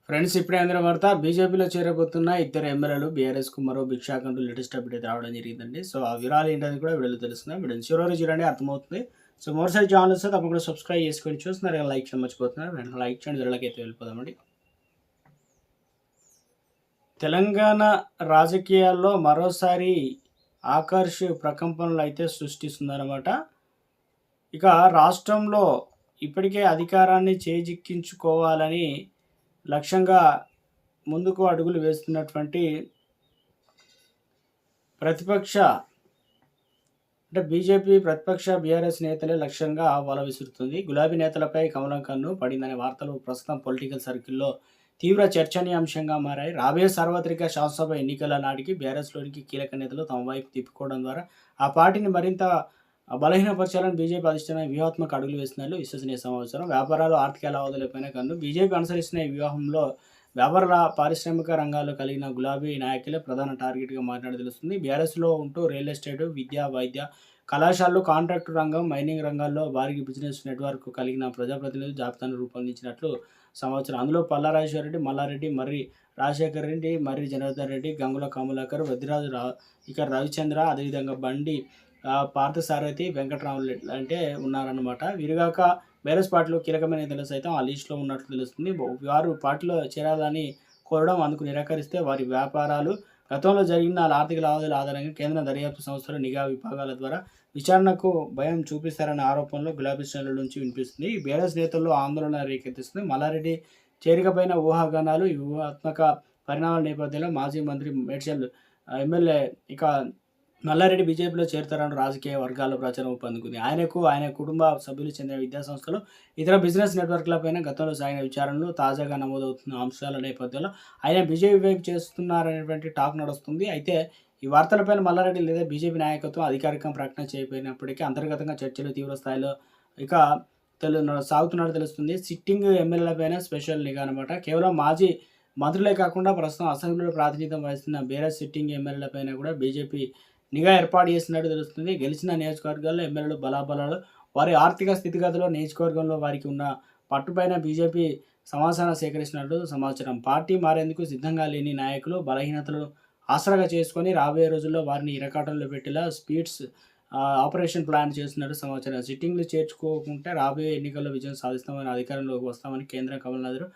Friends ఇప్పుడే అందిన వార్త బీజేపీలో చేరబోతున్న ఇద్దరు ఎమ్మెల్యేలు బీఆర్ఎస్కు మరో భిక్షాక్ అంటూ లేటెస్ట్ అప్డేట్ రావడం జరిగిందండి. సో ఆ వివరాలు ఏంటని కూడా వీడియోలో తెలుస్తుంది. వీడియో చివరి చూడండి అర్థమవుతుంది. సో మరోసారి ఛానల్ వస్తే తప్పకుండా సబ్స్క్రైబ్ చేసుకొని చూస్తున్నారు కదా, లైక్ చేయడం మర్చిపోతున్నారు. వెంటనే లైక్ చేయండి, వీడియోలోకి అయితే వెళ్ళిపోదామండి. తెలంగాణ రాజకీయాల్లో మరోసారి ఆకర్ష్ ప్రకంపనలు అయితే సృష్టిస్తుందన్నమాట. ఇక రాష్ట్రంలో ఇప్పటికే అధికారాన్ని చేజిక్కించుకోవాలని లక్ష్యంగా ముందుకు అడుగులు వేస్తున్నటువంటి ప్రతిపక్ష అంటే బీజేపీ ప్రతిపక్ష బీఆర్ఎస్ నేతలే లక్ష్యంగా వల విసురుతుంది. గులాబీ నేతలపై కమలం కన్ను పడిందనే వార్తలు ప్రస్తుతం పొలిటికల్ సర్కిల్లో తీవ్ర చర్చనీయాంశంగా మారాయి. రాబోయే సార్వత్రిక శాసనసభ ఎన్నికల నాటికి బీఆర్ఎస్లోనికి కీలక నేతలు తమ వైపు తిప్పుకోవడం ద్వారా ఆ పార్టీని మరింత బలహీనపరచాలని బీజేపీ అధిష్టానం వ్యూహాత్మక అడుగులు వేస్తున్నట్లు విశ్వసనీయ సమాచారం. వ్యాపారాలు, ఆర్థిక లావాదేవీలపైన కన్ను బీజేపీ అనుసరిస్తున్న ఈ వ్యూహంలో వ్యాపార పారిశ్రామిక రంగాల్లో కలిగిన గులాబీ నాయకులే ప్రధాన టార్గెట్గా మారినట్టు తెలుస్తుంది. బీఆర్ఎస్లో ఉంటూ రియల్ ఎస్టేట్, విద్య, వైద్య కళాశాలలు, కాంట్రాక్టు రంగం, మైనింగ్ రంగాల్లో భారీ బిజినెస్ నెట్వర్క్ కలిగిన ప్రజాప్రతినిధుల జాబితాను రూపొందించినట్లు సమాచారం. అందులో పల్లారాజేశ్వరరెడ్డి, మల్లారెడ్డి, మర్రి రాజశేఖర్ రెడ్డి, మర్రి జనార్దన్ రెడ్డి, గంగుల కమలాకర్, వద్దిరాజు ఇక రవిచంద్ర, అదేవిధంగా బండి పార్థసారథి, వెంకటరామరెడ్డి అంటే ఉన్నారన్నమాట. వీరుగాక బీఆర్ఎస్ పార్టీలో కీలకమైన నేతలు సైతం ఆ లిస్టులో ఉన్నట్లు తెలుస్తుంది. వారు పార్టీలో చేరాలని కోరడం, అందుకు నిరాకరిస్తే వారి వ్యాపారాలు, గతంలో జరిగిన ఆర్థిక లావాదేవీల ఆధారంగా కేంద్ర దర్యాప్తు సంస్థలు, నిఘా విభాగాల ద్వారా విచారణకు భయం చూపిస్తారనే ఆరోపణలు గులాబీ శ్రేణుల నుంచి వినిపిస్తుంది. బీఆర్ఎస్ నేతల్లో ఆందోళన రేకెత్తిస్తుంది. మల్లారెడ్డి చేరికపైన ఊహాగానాలు, ఈ వ్యూహాత్మక పరిణామాల నేపథ్యంలో మాజీ మంత్రి మేడ్చల్ ఎమ్మెల్యే ఇక మల్లారెడ్డి బీజేపీలో చేరుతారని రాజకీయ వర్గాల్లో ప్రచారం ఊపందుకుంది. ఆయన కుటుంబ సభ్యులు చెందిన విద్యాసంస్థలు, ఇతర బిజినెస్ నెట్వర్క్లపైన గతంలో సాగిన విచారణలు, తాజాగా నమోదవుతున్న అంశాల నేపథ్యంలో ఆయన బీజేపీ వైపు చేస్తున్నారనేటువంటి టాక్ నడుస్తుంది. అయితే ఈ వార్తలపైన మల్లారెడ్డి లేదా బీజేపీ నాయకత్వం అధికారికంగా ప్రకటన చేయకపోయినప్పటికీ అంతర్గతంగా చర్చలు తీవ్ర స్థాయిలో ఇక సాగుతున్నట్టు తెలుస్తుంది. సిట్టింగ్ ఎమ్మెల్యేలపైన స్పెషల్ నిఘా అనమాట. కేవలం మాజీ మంత్రులే కాకుండా ప్రస్తుతం అసెంబ్లీలో ప్రాతినిధ్యం వహిస్తున్న బీఆర్ఎస్ సిట్టింగ్ ఎమ్మెల్యేలపైన కూడా బీజేపీ నిఘా ఏర్పాటు చేసినట్టు తెలుస్తుంది. గెలిచిన నియోజకవర్గాల్లో ఎమ్మెల్యేలు బలాబలాలు, వారి ఆర్థిక స్థితిగతులు, నియోజకవర్గంలో వారికి ఉన్న పట్టుపైన బీజేపీ సమాచారం సేకరిస్తున్నట్టు సమాచారం. పార్టీ మారేందుకు సిద్ధంగా లేని నాయకులు బలహీనతలను ఆసరాగా చేసుకొని రాబోయే రోజుల్లో వారిని ఇరకాటంలో పెట్టేలా స్పీడ్స్ ఆపరేషన్ ప్లాన్ చేస్తున్నట్టు సమాచారం. సిట్టింగ్లు చేర్చుకోకుంటే రాబోయే ఎన్నికల్లో విజయం సాధిస్తామని, అధికారంలోకి వస్తామని కేంద్రం కమల్నాథ్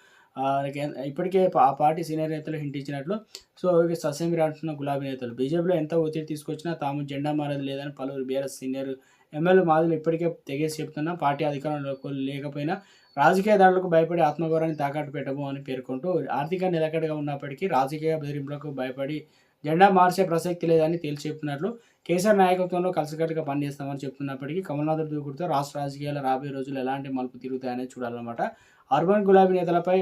ఇప్పటికే ఆ పార్టీ సీనియర్ నేతలు హింట్ ఇచ్చినట్లు సో ససేమిరా అంటున్న గులాబీ నేతలు. బీజేపీలో ఎంత ఒత్తిడి తీసుకొచ్చినా తాము జెండా మారేది లేదని పలువురు బీఆర్ఎస్ సీనియర్ ఎమ్మెల్యే మాదులు ఇప్పటికే తెగేసి చెప్తున్నా. పార్టీ అధికారంలో లేకపోయినా రాజకీయ దాడులకు భయపడి ఆత్మగౌరవాన్ని తాకట్టు పెట్టము అని పేర్కొంటూ ఆర్థిక నిలకడగా ఉన్నప్పటికీ రాజకీయ బెదిరింపులకు భయపడి జెండా మార్చే ప్రసక్తి లేదని తేల్చి చెప్తున్నట్లు కేసీఆర్ నాయకత్వంలో కలిసికట్టుగా పనిచేస్తామని చెప్తున్నప్పటికీ కమల్నాథ్ దూకుడుతో రాష్ట్ర రాజకీయాల రాబోయే రోజులు ఎలాంటి మలుపు తిరుగుతాయనేది చూడాలన్నమాట. అర్బన్ గులాబీ నేతలపై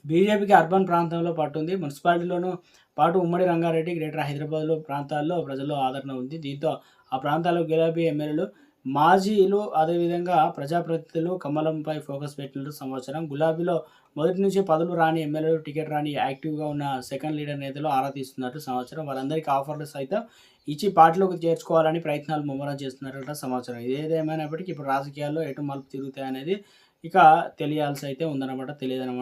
బీజేపీకి అర్బన్ ప్రాంతంలో పట్టుంది. మున్సిపాలిటీలోనూ పాటు ఉమ్మడి రంగారెడ్డి, గ్రేటర్ హైదరాబాద్లో ప్రాంతాల్లో ప్రజల్లో ఆదరణ ఉంది. దీంతో ఆ ప్రాంతాల్లో గులాబీ ఎమ్మెల్యేలు, మాజీలు, అదేవిధంగా ప్రజాప్రతినిధులు కమలంపై ఫోకస్ పెట్టినట్టు సమాచారం. గులాబీలో మొదటి నుంచి పదవులు రాని ఎమ్మెల్యేలు, టికెట్ రాని యాక్టివ్గా ఉన్న సెకండ్ లీడర్ నేతలు ఆరా తీస్తున్నట్టు సమాచారం. వారందరికీ ఆఫర్లు సైతం ఇచ్చి పార్టీలోకి చేర్చుకోవాలని ప్రయత్నాలు ముమ్మరం చేస్తున్నారట సమాచారం. ఏదేమైనప్పటికీ ఇప్పుడు రాజకీయాల్లో ఎటు మలుపు తిరుగుతాయనేది ఇక తెలియాల్సి అయితే ఉందన్నమాట, తెలియదన్నమాట.